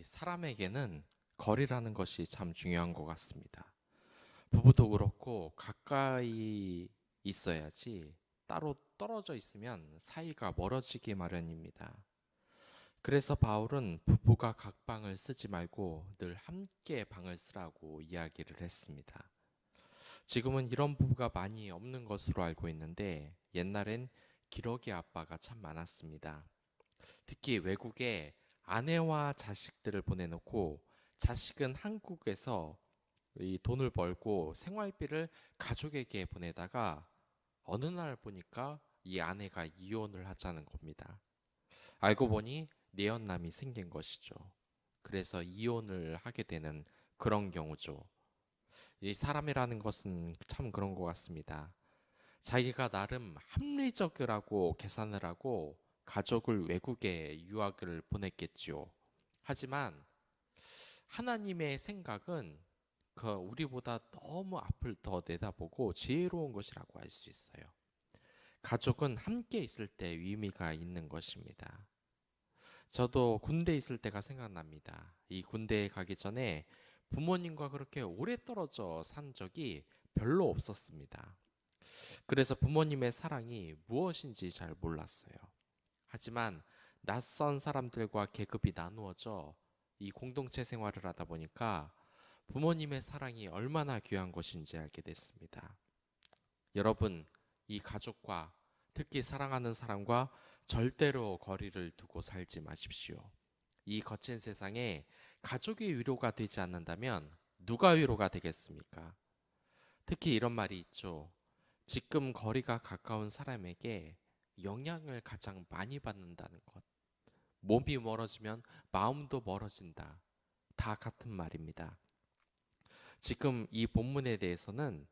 이 사람에게는 거리라는 것이 참 중요한 것 같습니다. 부부도 그렇고 가까이 있어야지 따로 떨어져 있으면 사이가 멀어지기 마련입니다. 그래서 바울은 부부가 각 방을 쓰지 말고 늘 함께 방을 쓰라고 이야기를 했습니다. 지금은 이런 부부가 많이 없는 것으로 알고 있는데 옛날엔 기러기 아빠가 참 많았습니다. 특히 외국에 아내와 자식들을 보내놓고 자식은 한국에서 이 돈을 벌고 생활비를 가족에게 보내다가 어느 날 보니까 이 아내가 이혼을 하자는 겁니다. 알고 보니 내연남이 생긴 것이죠. 그래서 이혼을 하게 되는 그런 경우죠. 이 사람이라는 것은 참 그런 것 같습니다. 자기가 나름 합리적이라고 계산을 하고 가족을 외국에 유학을 보냈겠지요. 하지만 하나님의 생각은 우리보다 너무 앞을 더 내다보고 지혜로운 것이라고 할 수 있어요. 가족은 함께 있을 때 의미가 있는 것입니다. 저도 군대에 있을 때가 생각납니다. 이 군대에 가기 전에 부모님과 그렇게 오래 떨어져 산 적이 별로 없었습니다. 그래서 부모님의 사랑이 무엇인지 잘 몰랐어요. 하지만 낯선 사람들과 계급이 나누어져 이 공동체 생활을 하다 보니까 부모님의 사랑이 얼마나 귀한 것인지 알게 됐습니다. 여러분, 이 가족과 특히 사랑하는 사람과 절대로 거리를 두고 살지 마십시오. 이 거친 세상에 가족이 위로가 되지 않는다면 누가 위로가 되겠습니까? 특히 이런 말이 있죠. 지금 거리가 가까운 사람에게 영향을 가장 많이 받는다는 것. 몸이 멀어지면 마음도 멀어진다. 다 같은 말입니다. 지금 이 본문에 대해서는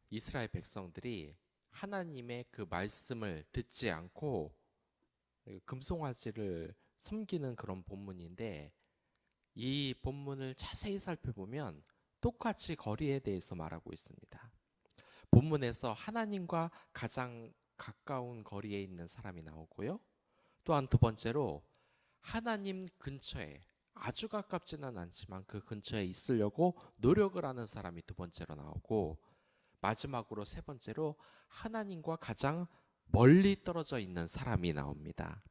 이스라엘 백성들이 하나님의 그 말씀을 듣지 않고 금송아지를 섬기는 그런 본문인데 이 본문을 자세히 살펴보면 똑같이 거리에 대해서 말하고 있습니다. 본문에서 하나님과 가장 가까운 거리에 있는 사람이 나오고요. 또한 두 번째로 하나님 근처에 아주 가깝지는 않지만 그 근처에 있으려고 노력을 하는 사람이 두 번째로 나오고 마지막으로 세 번째로 하나님과 가장 멀리 떨어져 있는 사람이 나옵니다.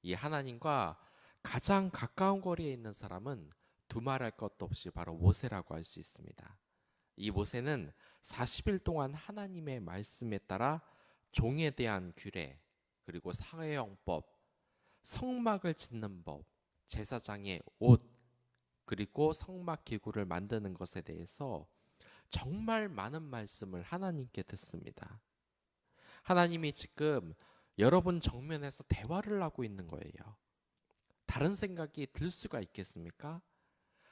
이 하나님과 가장 가까운 거리에 있는 사람은 두말할 것도 없이 바로 모세라고 할 수 있습니다. 이 모세는 40일 동안 하나님의 말씀에 따라 종에 대한 규례, 그리고 사회형법, 성막을 짓는 법, 제사장의 옷, 그리고 성막 기구를 만드는 것에 대해서 정말 많은 말씀을 하나님께 듣습니다. 하나님이 지금 여러분 정면에서 대화를 하고 있는 거예요. 다른 생각이 들 수가 있겠습니까?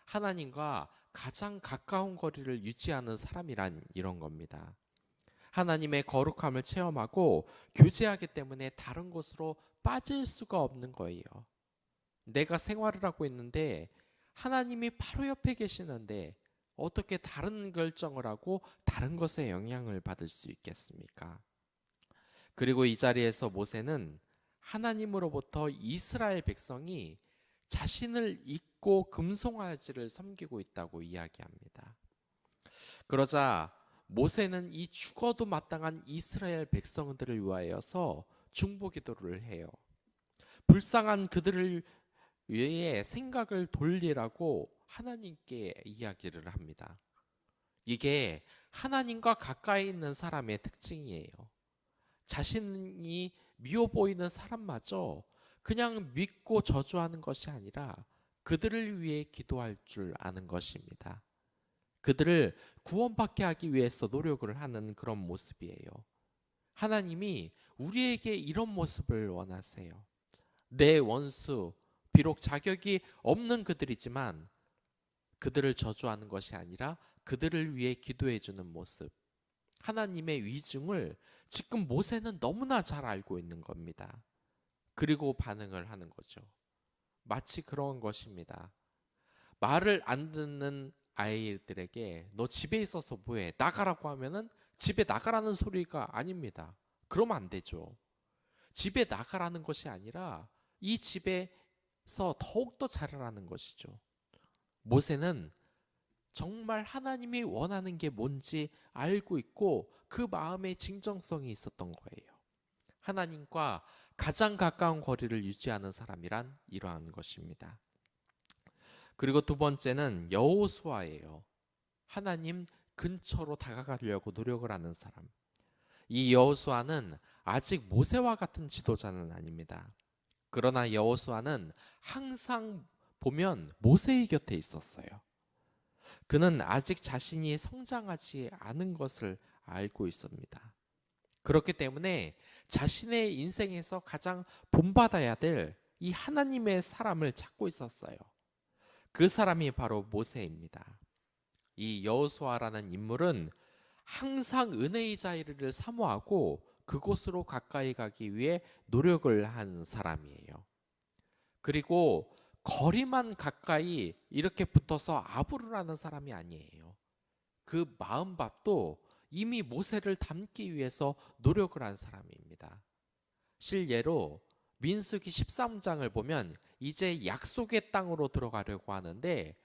하나님과 가장 가까운 거리를 유지하는 사람이란 이런 겁니다. 하나님의 거룩함을 체험하고 교제하기 때문에 다른 곳으로 빠질 수가 없는 거예요. 내가 생활을 하고 있는데 하나님이 바로 옆에 계시는데 어떻게 다른 결정을 하고 다른 것에 영향을 받을 수 있겠습니까? 그리고 이 자리에서 모세는 하나님으로부터 이스라엘 백성이 자신을 잊고 금송아지를 섬기고 있다고 이야기합니다. 그러자 모세는 이 죽어도 마땅한 이스라엘 백성들을 위하여서 중보기도를 해요. 불쌍한 그들을 위해 생각을 돌리라고 하나님께 이야기를 합니다. 이게 하나님과 가까이 있는 사람의 특징이에요. 자신이 미워 보이는 사람마저 그냥 믿고 저주하는 것이 아니라 그들을 위해 기도할 줄 아는 것입니다. 그들을 구원받게 하기 위해서 노력을 하는 그런 모습이에요. 하나님이 우리에게 이런 모습을 원하세요. 내 원수, 비록 자격이 없는 그들이지만 그들을 저주하는 것이 아니라 그들을 위해 기도해 주는 모습. 하나님의 위증을 지금 모세는 너무나 잘 알고 있는 겁니다. 그리고 반응을 하는 거죠. 마치 그런 것입니다. 말을 안 듣는 아이들에게 너 집에 있어서 뭐해? 나가라고 하면은 집에 나가라는 소리가 아닙니다. 그러면 안 되죠. 집에 나가라는 것이 아니라 이 집에 더욱더 잘하라는 것이죠. 모세는 정말 하나님이 원하는 게 뭔지 알고 있고 그 마음의 진정성이 있었던 거예요. 하나님과 가장 가까운 거리를 유지하는 사람이란 이러한 것입니다. 그리고 두 번째는 여호수아예요. 하나님 근처로 다가가려고 노력을 하는 사람. 이 여호수아는 아직 모세와 같은 지도자는 아닙니다. 그러나 여호수아는 항상 보면 모세의 곁에 있었어요. 그는 아직 자신이 성장하지 않은 것을 알고 있습니다. 그렇기 때문에 자신의 인생에서 가장 본받아야 될 이 하나님의 사람을 찾고 있었어요. 그 사람이 바로 모세입니다. 이 여호수아라는 인물은 항상 은혜의 자리를 사모하고 그곳으로 가까이 가기 위해 노력을 한 사람이에요. 그리고 거리만 가까이 이렇게 붙어서 아부를 하는 사람이 아니에요. 그 마음밥도 이미 모세를 닮기 위해서 노력을 한 사람입니다. 실례로 민수기 13장을 보면 이제 약속의 땅으로 들어가려고 하는데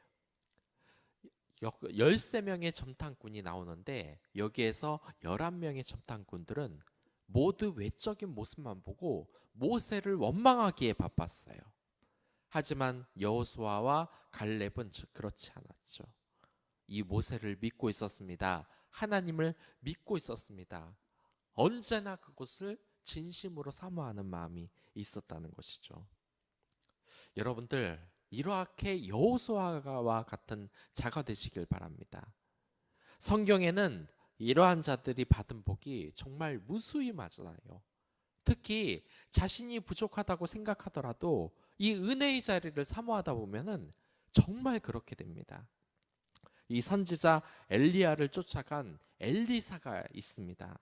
13명의 점탕꾼이 나오는데 여기에서 11명의 점탕꾼들은 모두 외적인 모습만 보고 모세를 원망하기에 바빴어요. 하지만 여호수아와 갈렙은 그렇지 않았죠. 이 모세를 믿고 있었습니다. 하나님을 믿고 있었습니다. 언제나 그곳을 진심으로 사모하는 마음이 있었다는 것이죠. 여러분들 이렇게 여호수아와 같은 자가 되시길 바랍니다. 성경에는 이러한 자들이 받은 복이 정말 무수히 많아요. 특히 자신이 부족하다고 생각하더라도 이 은혜의 자리를 사모하다 보면은 정말 그렇게 됩니다. 이 선지자 엘리야를 쫓아간 엘리사가 있습니다.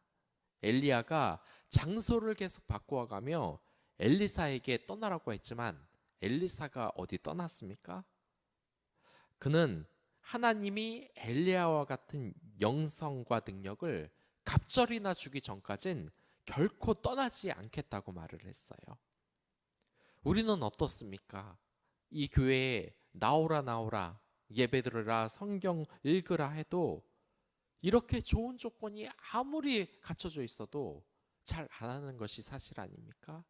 엘리야가 장소를 계속 바꾸어가며 엘리사에게 떠나라고 했지만 엘리사가 어디 떠났습니까? 그는 하나님이 엘리야와 같은 영성과 능력을 갑절이나 주기 전까진 결코 떠나지 않겠다고 말을 했어요. 우리는 어떻습니까? 이 교회에 나오라 예배 들으라 성경 읽으라 해도 이렇게 좋은 조건이 아무리 갖춰져 있어도 잘 안 하는 것이 사실 아닙니까?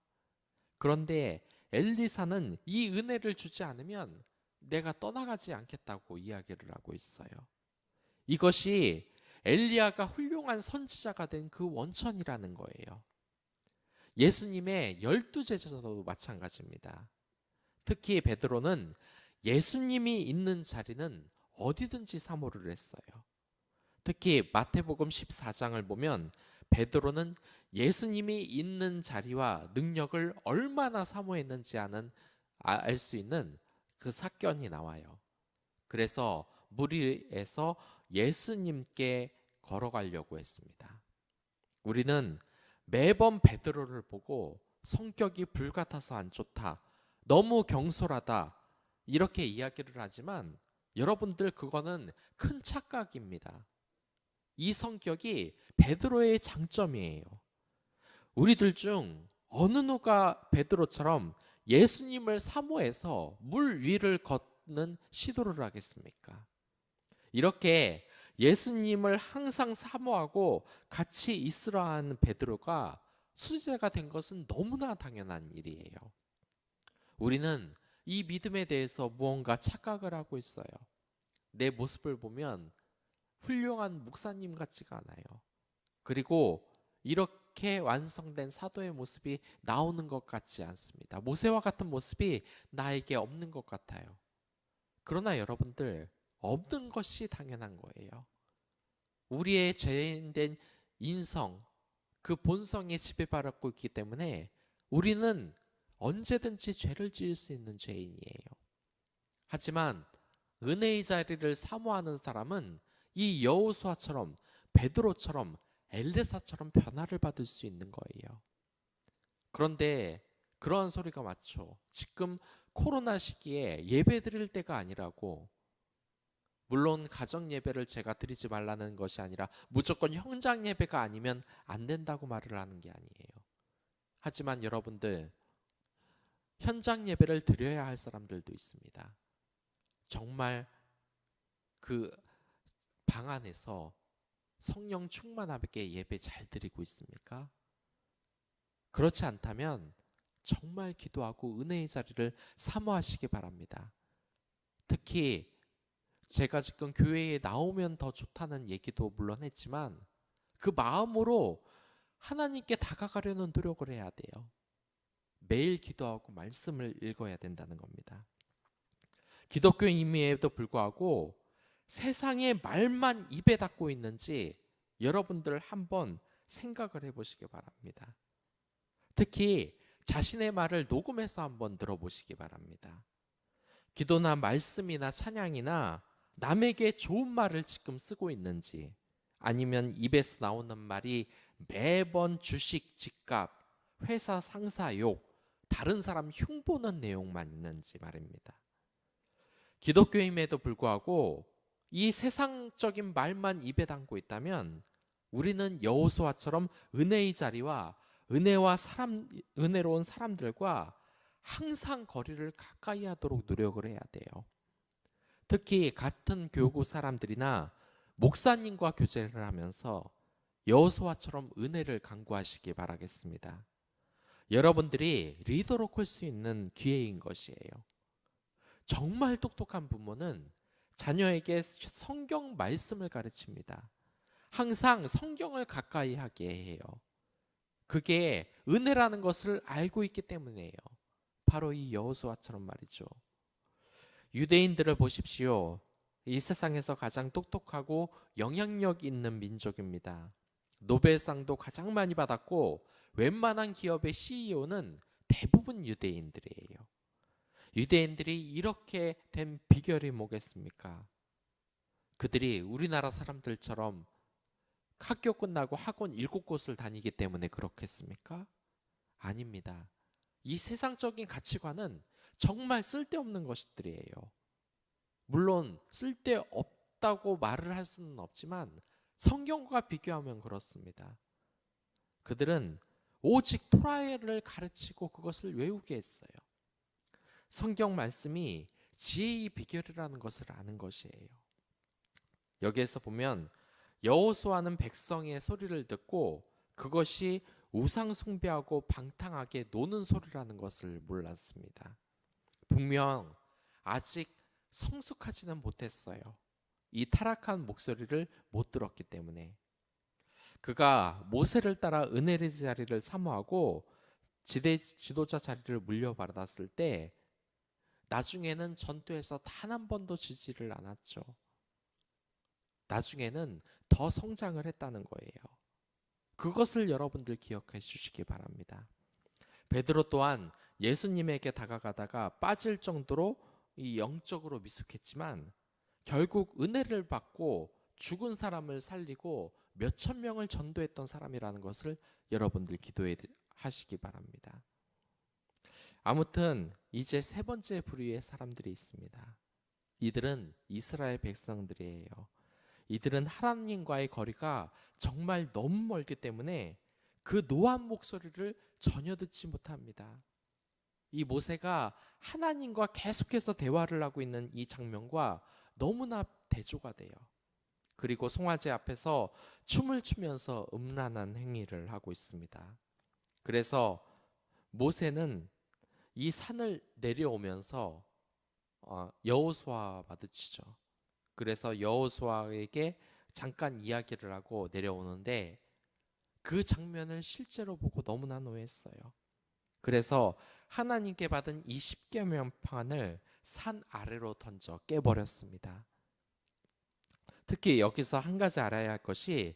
그런데 엘리사는 이 은혜를 주지 않으면 내가 떠나가지 않겠다고 이야기를 하고 있어요. 이것이 엘리야가 훌륭한 선지자가 된 그 원천이라는 거예요. 예수님의 12제자도 마찬가지입니다. 특히 베드로는 예수님이 있는 자리는 어디든지 사모를 했어요. 특히 마태복음 14장을 보면 베드로는 예수님이 있는 자리와 능력을 얼마나 사모했는지 알 수 있는 그 사건이 나와요. 그래서 무리에서 예수님께 걸어가려고 했습니다. 우리는 매번 베드로를 보고 성격이 불같아서 안 좋다, 너무 경솔하다 이렇게 이야기를 하지만 여러분들 그거는 큰 착각입니다. 이 성격이 베드로의 장점이에요. 우리들 중 어느 누가 베드로처럼 예수님을 사모해서 물 위를 걷는 시도를 하겠습니까? 이렇게 예수님을 항상 사모하고 같이 있으라 하는 베드로가 수제가 된 것은 너무나 당연한 일이에요. 우리는 이 믿음에 대해서 무언가 착각을 하고 있어요. 내 모습을 보면 훌륭한 목사님 같지가 않아요. 그리고 이렇게 완성된 사도의 모습이 나오는 것 같지 않습니다. 모세와 같은 모습이 나에게 없는 것 같아요. 그러나 여러분들, 없는 것이 당연한 거예요. 우리의 죄인된 인성, 그 본성에 지배받고 있기 때문에 우리는 언제든지 죄를 지을 수 있는 죄인이에요. 하지만 은혜의 자리를 사모하는 사람은 이 여호수아처럼 베드로처럼 엘리사처럼 변화를 받을 수 있는 거예요. 그런데 그러한 소리가 맞죠. 지금 코로나 시기에 예배 드릴 때가 아니라고. 물론 가정 예배를 제가 드리지 말라는 것이 아니라 무조건 현장 예배가 아니면 안 된다고 말을 하는 게 아니에요. 하지만 여러분들, 현장 예배를 드려야 할 사람들도 있습니다. 정말 그 방 안에서 성령 충만하게 예배 잘 드리고 있습니까? 그렇지 않다면 정말 기도하고 은혜의 자리를 사모하시기 바랍니다. 특히 제가 지금 교회에 나오면 더 좋다는 얘기도 물론 했지만 그 마음으로 하나님께 다가가려는 노력을 해야 돼요. 매일 기도하고 말씀을 읽어야 된다는 겁니다. 기독교임에도 불구하고 세상의 말만 입에 닫고 있는지 여러분들 한번 생각을 해보시기 바랍니다. 특히 자신의 말을 녹음해서 한번 들어보시기 바랍니다. 기도나 말씀이나 찬양이나 남에게 좋은 말을 지금 쓰고 있는지, 아니면 입에서 나오는 말이 매번 주식, 집값, 회사 상사 욕, 다른 사람 흉보는 내용만 있는지 말입니다. 기독교임에도 불구하고 이 세상적인 말만 입에 담고 있다면 우리는 여호수아처럼 은혜의 자리와 은혜로운 사람들과 항상 거리를 가까이 하도록 노력을 해야 돼요. 특히 같은 교구 사람들이나 목사님과 교제를 하면서 여호수아처럼 은혜를 강구하시기 바라겠습니다. 여러분들이 리더로 클 수 있는 기회인 것이에요. 정말 똑똑한 부모는 자녀에게 성경 말씀을 가르칩니다. 항상 성경을 가까이 하게 해요. 그게 은혜라는 것을 알고 있기 때문이에요. 바로 이 여호수아처럼 말이죠. 유대인들을 보십시오. 이 세상에서 가장 똑똑하고 영향력 있는 민족입니다. 노벨상도 가장 많이 받았고 웬만한 기업의 CEO는 대부분 유대인들이에요. 유대인들이 이렇게 된 비결이 뭐겠습니까? 그들이 우리나라 사람들처럼 학교 끝나고 학원 7곳을 다니기 때문에 그렇겠습니까? 아닙니다. 이 세상적인 가치관은 정말 쓸데없는 것들이에요. 물론 쓸데없다고 말을 할 수는 없지만 성경과 비교하면 그렇습니다. 그들은 오직 토라를 가르치고 그것을 외우게 했어요. 성경 말씀이 지혜의 비결이라는 것을 아는 것이에요. 여기에서 보면 여호수아는 백성의 소리를 듣고 그것이 우상 숭배하고 방탕하게 노는 소리라는 것을 몰랐습니다. 분명 아직 성숙하지는 못했어요. 이 타락한 목소리를 못 들었기 때문에. 그가 모세를 따라 은혜의 자리를 사모하고 지도자 자리를 물려받았을 때 나중에는 전투에서 단 한 번도 지지를 않았죠. 나중에는 더 성장을 했다는 거예요. 그것을 여러분들 기억해 주시기 바랍니다. 베드로 또한 예수님에게 다가가다가 빠질 정도로 이 영적으로 미숙했지만 결국 은혜를 받고 죽은 사람을 살리고 몇천 명을 전도했던 사람이라는 것을 여러분들 기도해 하시기 바랍니다. 아무튼 이제 세 번째 부류의 사람들이 있습니다. 이들은 이스라엘 백성들이에요. 이들은 하나님과의 거리가 정말 너무 멀기 때문에 그 노한 목소리를 전혀 듣지 못합니다. 이 모세가 하나님과 계속해서 대화를 하고 있는 이 장면과 너무나 대조가 돼요. 그리고 송아지 앞에서 춤을 추면서 음란한 행위를 하고 있습니다. 그래서 모세는 이 산을 내려오면서 여호수아와 마주치죠. 그래서 여호수아에게 잠깐 이야기를 하고 내려오는데 그 장면을 실제로 보고 너무나 노했어요. 그래서 하나님께 받은 이 십계명판을 산 아래로 던져 깨버렸습니다. 특히 여기서 한 가지 알아야 할 것이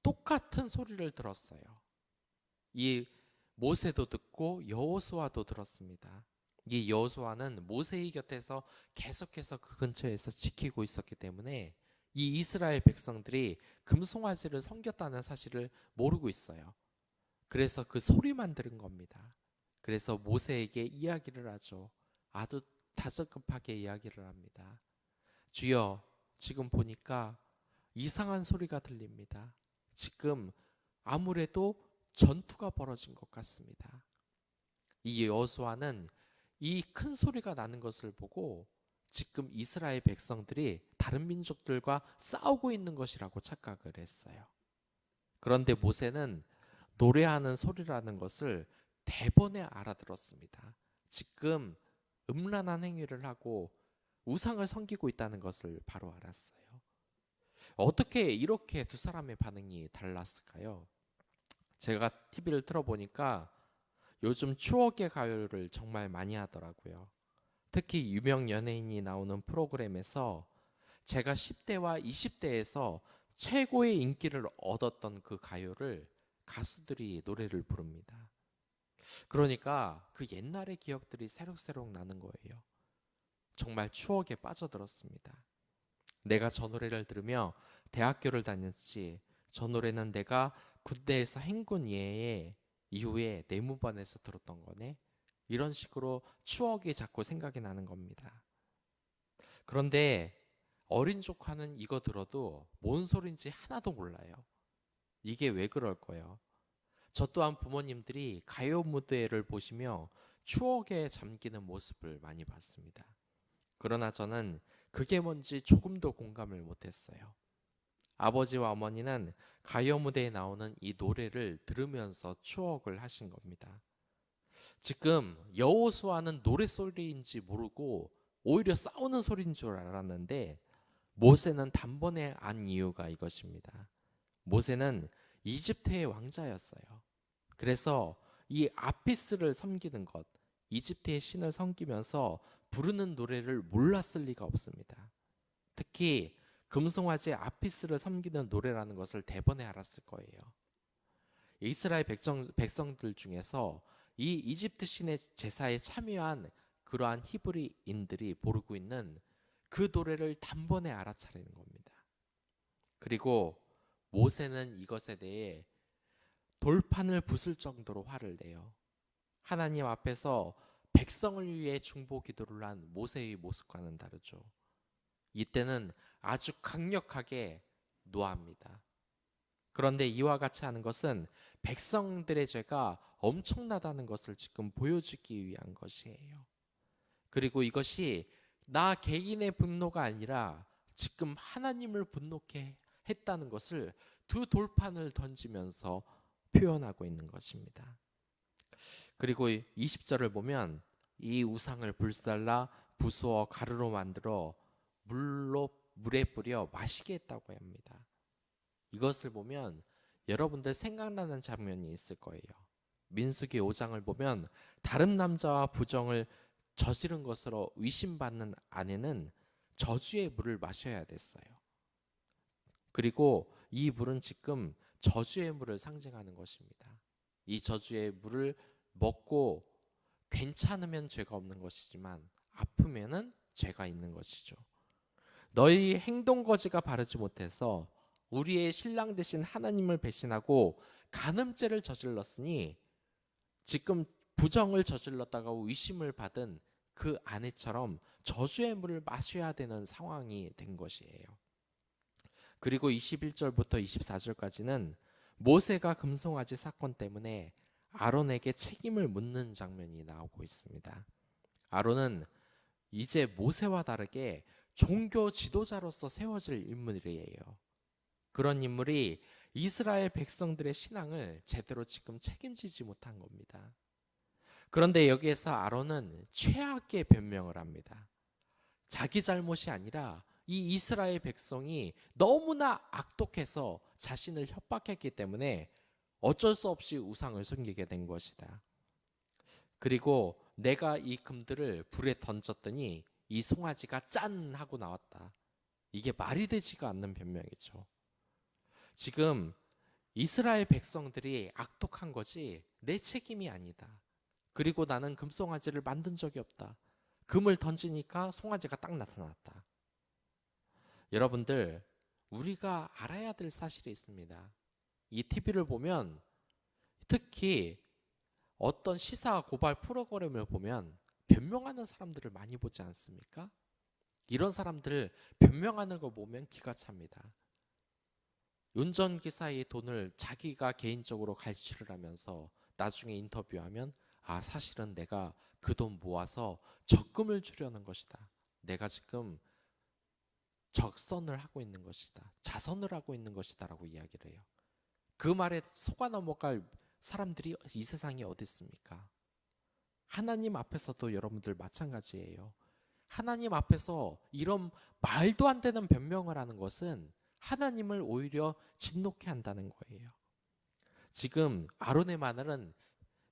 똑같은 소리를 들었어요. 이 모세도 듣고 여호수아도 들었습니다. 이 여호수아는 모세의 곁에서 계속해서 그 근처에서 지키고 있었기 때문에 이 이스라엘 백성들이 금송아지를 섬겼다는 사실을 모르고 있어요. 그래서 그 소리만 들은 겁니다. 그래서 모세에게 이야기를 하죠. 아주 다정급하게 이야기를 합니다. 주여, 지금 보니까 이상한 소리가 들립니다. 지금 아무래도 전투가 벌어진 것 같습니다. 이 여호수아는 이 큰 소리가 나는 것을 보고 지금 이스라엘 백성들이 다른 민족들과 싸우고 있는 것이라고 착각을 했어요. 그런데 모세는 노래하는 소리라는 것을 대번에 알아들었습니다. 지금 음란한 행위를 하고 우상을 섬기고 있다는 것을 바로 알았어요. 어떻게 이렇게 두 사람의 반응이 달랐을까요? 제가 TV를 틀어보니까 요즘 추억의 가요를 정말 많이 하더라고요. 특히 유명 연예인이 나오는 프로그램에서 제가 10대와 20대에서 최고의 인기를 얻었던 그 가요를 가수들이 노래를 부릅니다. 그러니까 그 옛날의 기억들이 새록새록 나는 거예요. 정말 추억에 빠져들었습니다. 내가 저 노래를 들으며 대학교를 다녔지, 저 노래는 내가 군대에서 행군 이후에 내무반에서 들었던 거네. 이런 식으로 추억이 자꾸 생각이 나는 겁니다. 그런데 어린 조카는 이거 들어도 뭔 소린지 하나도 몰라요. 이게 왜 그럴까요? 저 또한 부모님들이 가요 무대를 보시며 추억에 잠기는 모습을 많이 봤습니다. 그러나 저는 그게 뭔지 조금도 공감을 못했어요. 아버지와 어머니는 가요 무대에 나오는 이 노래를 들으면서 추억을 하신 겁니다. 지금 여호수아는 노래소리인지 모르고 오히려 싸우는 소리인 줄 알았는데 모세는 단번에 안 이유가 이것입니다. 모세는 이집트의 왕자였어요. 그래서 이 아피스를 섬기는 것, 이집트의 신을 섬기면서 부르는 노래를 몰랐을 리가 없습니다. 특히 금송아지 아피스를 섬기는 노래라는 것을 대번에 알았을 거예요. 이스라엘 백성들 중에서 이 이집트 신의 제사에 참여한 그러한 히브리인들이 부르고 있는 그 노래를 단번에 알아차리는 겁니다. 그리고 모세는 이것에 대해 돌판을 부술 정도로 화를 내요. 하나님 앞에서 백성을 위해 중보 기도를 한 모세의 모습과는 다르죠. 이때는 아주 강력하게 노합니다. 그런데 이와 같이 하는 것은 백성들의 죄가 엄청나다는 것을 지금 보여주기 위한 것이에요. 그리고 이것이 나 개인의 분노가 아니라 지금 하나님을 분노케 했다는 것을 두 돌판을 던지면서 표현하고 있는 것입니다. 그리고 20절을 보면 이 우상을 불살라 부수어 가루로 만들어 물에 뿌려 마시게 했다고 합니다. 이것을 보면 여러분들 생각나는 장면이 있을 거예요. 민수기 5장을 보면 다른 남자와 부정을 저지른 것으로 의심받는 아내는 저주의 물을 마셔야 됐어요. 그리고 이 물은 지금 저주의 물을 상징하는 것입니다. 이 저주의 물을 먹고 괜찮으면 죄가 없는 것이지만 아프면은 죄가 있는 것이죠. 너희 행동 거지가 바르지 못해서 우리의 신랑 대신 하나님을 배신하고 간음죄를 저질렀으니 지금 부정을 저질렀다가 의심을 받은 그 아내처럼 저주의 물을 마셔야 되는 상황이 된 것이에요. 그리고 21절부터 24절까지는 모세가 금송아지 사건 때문에 아론에게 책임을 묻는 장면이 나오고 있습니다. 아론은 이제 모세와 다르게 종교 지도자로서 세워질 인물이에요. 그런 인물이 이스라엘 백성들의 신앙을 제대로 지금 책임지지 못한 겁니다. 그런데 여기에서 아론은 최악의 변명을 합니다. 자기 잘못이 아니라 이 이스라엘 백성이 너무나 악독해서 자신을 협박했기 때문에 어쩔 수 없이 우상을 섬기게 된 것이다. 그리고 내가 이 금들을 불에 던졌더니 이 송아지가 짠 하고 나왔다. 이게 말이 되지가 않는 변명이죠. 지금 이스라엘 백성들이 악독한 거지 내 책임이 아니다. 그리고 나는 금송아지를 만든 적이 없다. 금을 던지니까 송아지가 딱 나타났다. 여러분들, 우리가 알아야 될 사실이 있습니다. 이 TV를 보면 특히 어떤 시사 고발 프로그램을 보면 변명하는 사람들을 많이 보지 않습니까? 이런 사람들 변명하는 거 보면 기가 찹니다. 운전기사의 돈을 자기가 개인적으로 갈취를 하면서 나중에 인터뷰하면 사실은 내가 그 돈 모아서 적금을 주려는 것이다. 내가 지금 적선을 하고 있는 것이다. 자선을 하고 있는 것이다 라고 이야기를 해요. 그 말에 속아 넘어갈 사람들이 이 세상에 어디 있습니까? 하나님 앞에서도 여러분들 마찬가지예요. 하나님 앞에서 이런 말도 안 되는 변명을 하는 것은 하나님을 오히려 진노케 한다는 거예요. 지금 아론의 마늘은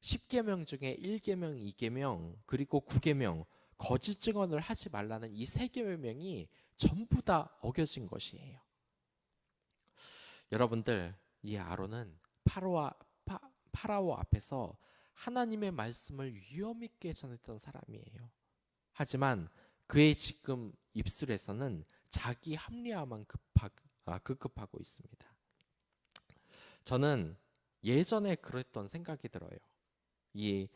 10계명 중에 1계명, 2계명, 그리고 9계명, 거짓 증언을 하지 말라는 이 3계명이 전부 다 어겨진 것이에요. 여러분들, 이 아론은 파라오 앞에서 하나님의 말씀을 위엄 있게 전했던 사람이에요. 하지만 그의 지금 입술에서는 자기 합리화만 급급하고 있습니다. 저는 예전에 그랬던 생각이 들어요. 이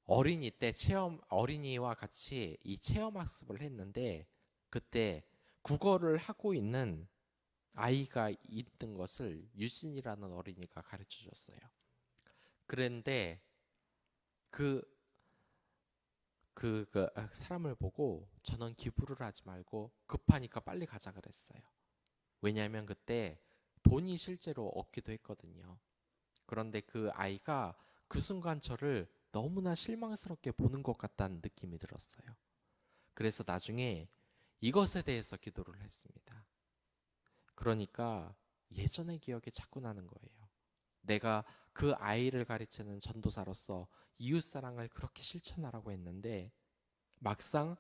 어린이 때 어린이와 같이 이 체험학습을 했는데 그때 국어를 하고 있는 아이가 있던 것을 유진이라는 어린이가 가르쳐 줬어요. 그런데 그 사람을 보고 저는 기부를 하지 말고 급하니까 빨리 가자 그랬어요. 왜냐하면 그때 돈이 실제로 없기도 했거든요. 그런데 그 아이가 그 순간 저를 너무나 실망스럽게 보는 것 같다는 느낌이 들었어요. 그래서 나중에 이것에 대해서 기도를 했습니다. 그러니까 예전의 기억이 자꾸 나는 거예요. 내가 그 아이를 가르치는 전도사로서 이웃사랑을 그렇게 실천하라고 했는데 막상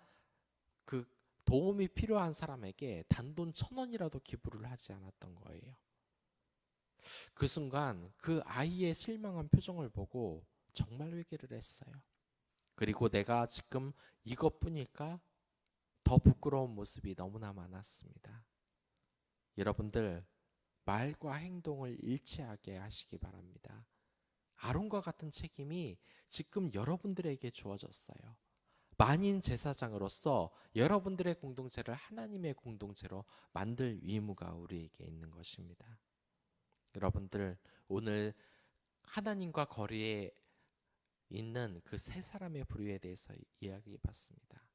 그 도움이 필요한 사람에게 단돈 1,000원이라도 기부를 하지 않았던 거예요. 그 순간 그 아이의 실망한 표정을 보고 정말 회개를 했어요. 그리고 내가 지금 이것뿐일까? 더 부끄러운 모습이 너무나 많았습니다. 여러분들, 말과 행동을 일치하게 하시기 바랍니다. 아론과 같은 책임이 지금 여러분들에게 주어졌어요. 만인 제사장으로서 여러분들의 공동체를 하나님의 공동체로 만들 의무가 우리에게 있는 것입니다. 여러분들, 오늘 하나님과 거리에 있는 그 세 사람의 부류에 대해서 이야기해 봤습니다.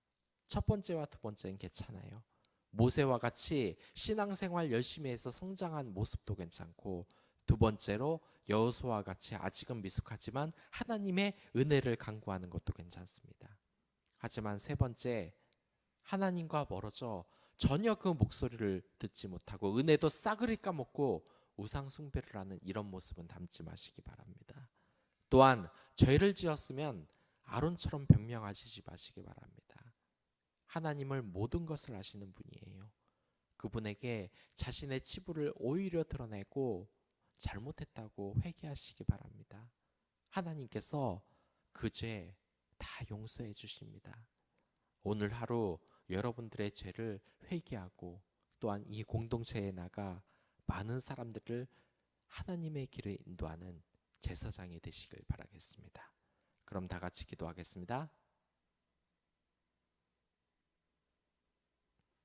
첫 번째와 두 번째는 괜찮아요. 모세와 같이 신앙생활 열심히 해서 성장한 모습도 괜찮고, 두 번째로 여호수아와 같이 아직은 미숙하지만 하나님의 은혜를 간구하는 것도 괜찮습니다. 하지만 세 번째, 하나님과 멀어져 전혀 그 목소리를 듣지 못하고 은혜도 싸그리 까먹고 우상 숭배를 하는 이런 모습은 담지 마시기 바랍니다. 또한 죄를 지었으면 아론처럼 변명하시지 마시기 바랍니다. 하나님을 모든 것을 아시는 분이에요. 그분에게 자신의 치부를 오히려 드러내고 잘못했다고 회개하시기 바랍니다. 하나님께서 그 죄 다 용서해 주십니다. 오늘 하루 여러분들의 죄를 회개하고 또한 이 공동체에 나가 많은 사람들을 하나님의 길을 인도하는 제사장이 되시길 바라겠습니다. 그럼 다 같이 기도하겠습니다.